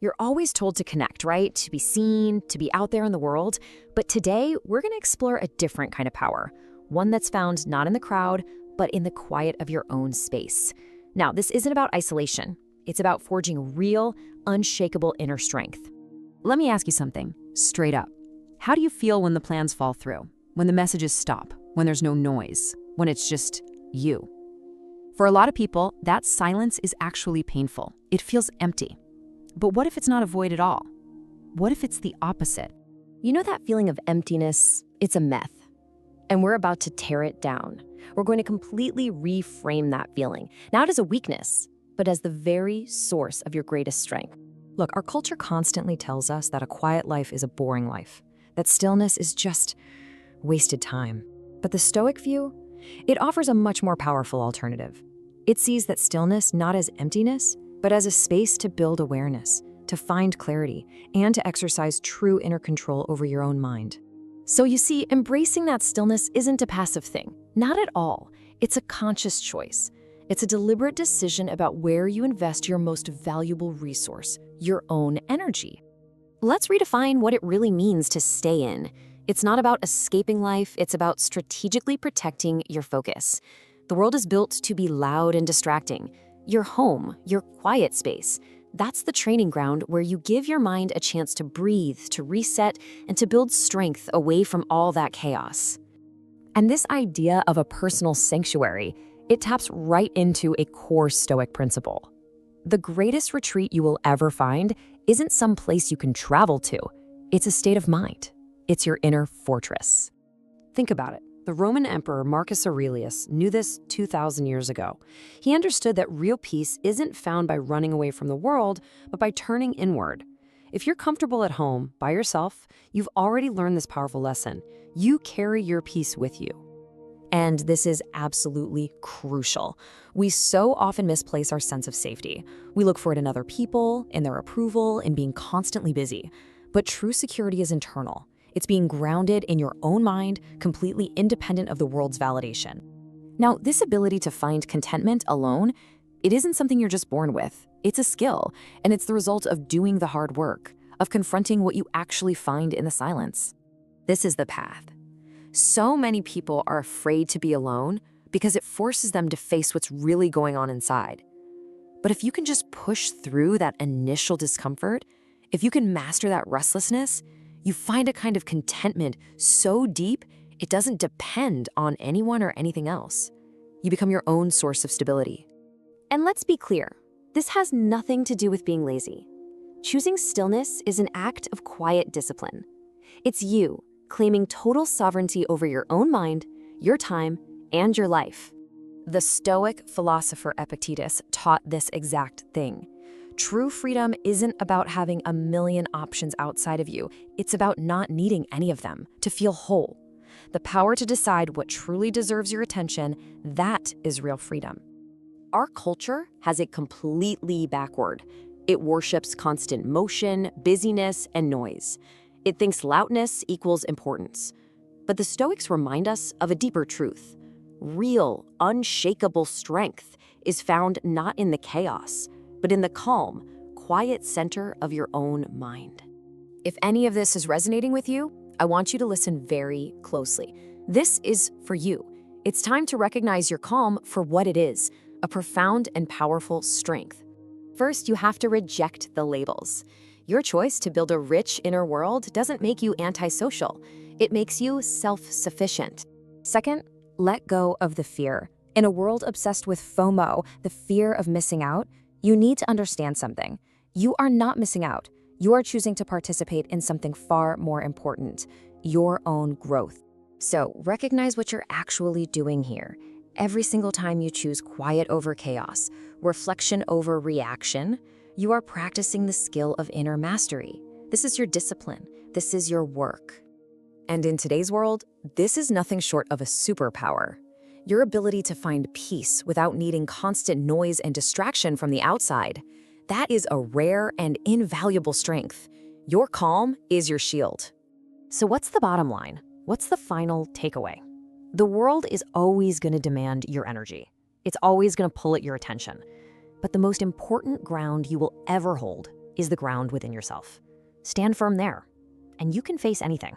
You're always told to connect, right? To be seen, to be out there in the world. But today, we're going to explore a different kind of power, one that's found not in the crowd, but in the quiet of your own space. Now, this isn't about isolation. It's about forging real, unshakable inner strength. Let me ask you something, straight up. How do you feel when the plans fall through? When the messages stop? When there's no noise? When it's just you? For a lot of people, that silence is actually painful. It feels empty. But what if it's not a void at all? What if it's the opposite? You know that feeling of emptiness? It's a myth. And we're about to tear it down. We're going to completely reframe that feeling, not as a weakness, but as the very source of your greatest strength. Look, our culture constantly tells us that a quiet life is a boring life, that stillness is just wasted time. But the Stoic view, it offers a much more powerful alternative. It sees that stillness not as emptiness, but as a space to build awareness, to find clarity, and to exercise true inner control over your own mind. So you see, embracing that stillness isn't a passive thing. Not at all. It's a conscious choice. It's a deliberate decision about where you invest your most valuable resource, your own energy. Let's redefine what it really means to stay in. It's not about escaping life, it's about strategically protecting your focus. The world is built to be loud and distracting. Your home, your quiet space, that's the training ground where you give your mind a chance to breathe, to reset, and to build strength away from all that chaos. And this idea of a personal sanctuary, it taps right into a core Stoic principle. The greatest retreat you will ever find isn't some place you can travel to. It's a state of mind. It's your inner fortress. Think about it. The Roman Emperor Marcus Aurelius knew this 2,000 years ago. He understood that real peace isn't found by running away from the world, but by turning inward. If you're comfortable at home, by yourself, you've already learned this powerful lesson. You carry your peace with you. And this is absolutely crucial. We so often misplace our sense of safety. We look for it in other people, in their approval, in being constantly busy. But true security is internal. It's being grounded in your own mind, completely independent of the world's validation. Now, this ability to find contentment alone, it isn't something you're just born with. It's a skill, and it's the result of doing the hard work, of confronting what you actually find in the silence. This is the path. So many people are afraid to be alone because it forces them to face what's really going on inside. But if you can just push through that initial discomfort, if you can master that restlessness, you find a kind of contentment so deep, it doesn't depend on anyone or anything else. You become your own source of stability. And let's be clear, this has nothing to do with being lazy. Choosing stillness is an act of quiet discipline. It's you claiming total sovereignty over your own mind, your time, and your life. The Stoic philosopher Epictetus taught this exact thing. True freedom isn't about having a million options outside of you. It's about not needing any of them to feel whole. The power to decide what truly deserves your attention, that is real freedom. Our culture has it completely backward. It worships constant motion, busyness, and noise. It thinks loudness equals importance. But the Stoics remind us of a deeper truth. Real, unshakable strength is found not in the chaos, but in the calm, quiet center of your own mind. If any of this is resonating with you, I want you to listen very closely. This is for you. It's time to recognize your calm for what it is, a profound and powerful strength. First, you have to reject the labels. Your choice to build a rich inner world doesn't make you antisocial. It makes you self-sufficient. Second, let go of the fear. In a world obsessed with FOMO, the fear of missing out, you need to understand something. You are not missing out. You are choosing to participate in something far more important, your own growth. So recognize what you're actually doing here. Every single time you choose quiet over chaos, reflection over reaction, you are practicing the skill of inner mastery. This is your discipline. This is your work. And in today's world, this is nothing short of a superpower. Your ability to find peace without needing constant noise and distraction from the outside, that is a rare and invaluable strength. Your calm is your shield. So what's the bottom line? What's the final takeaway? The world is always going to demand your energy. It's always going to pull at your attention. But the most important ground you will ever hold is the ground within yourself. Stand firm there, and you can face anything.